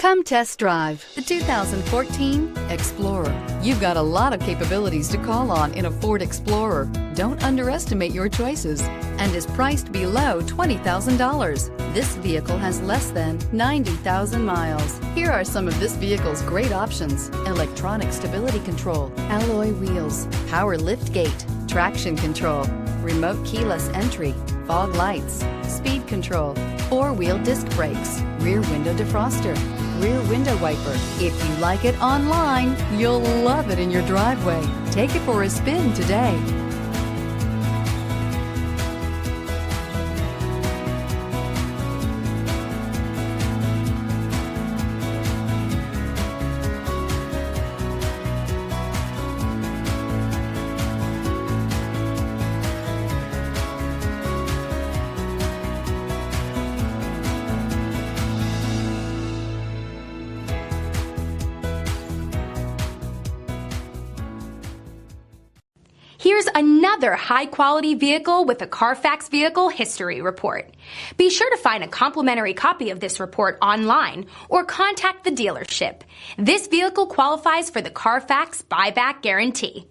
Come test drive the 2014 Explorer. You've got a lot of capabilities to call on in a Ford Explorer. Don't underestimate your choices and is priced below $20,000. This vehicle has less than 90,000 miles. Here are some of this vehicle's great options: electronic stability control, alloy wheels, power liftgate, traction control, remote keyless entry, fog lights, speed control, four-wheel disc brakes, rear window defroster, rear window wiper. If you like it online, you'll love it in your driveway. Take it for a spin today. Here's another high-quality vehicle with a Carfax Vehicle History Report. Be sure to find a complimentary copy of this report online or contact the dealership. This vehicle qualifies for the Carfax Buyback Guarantee.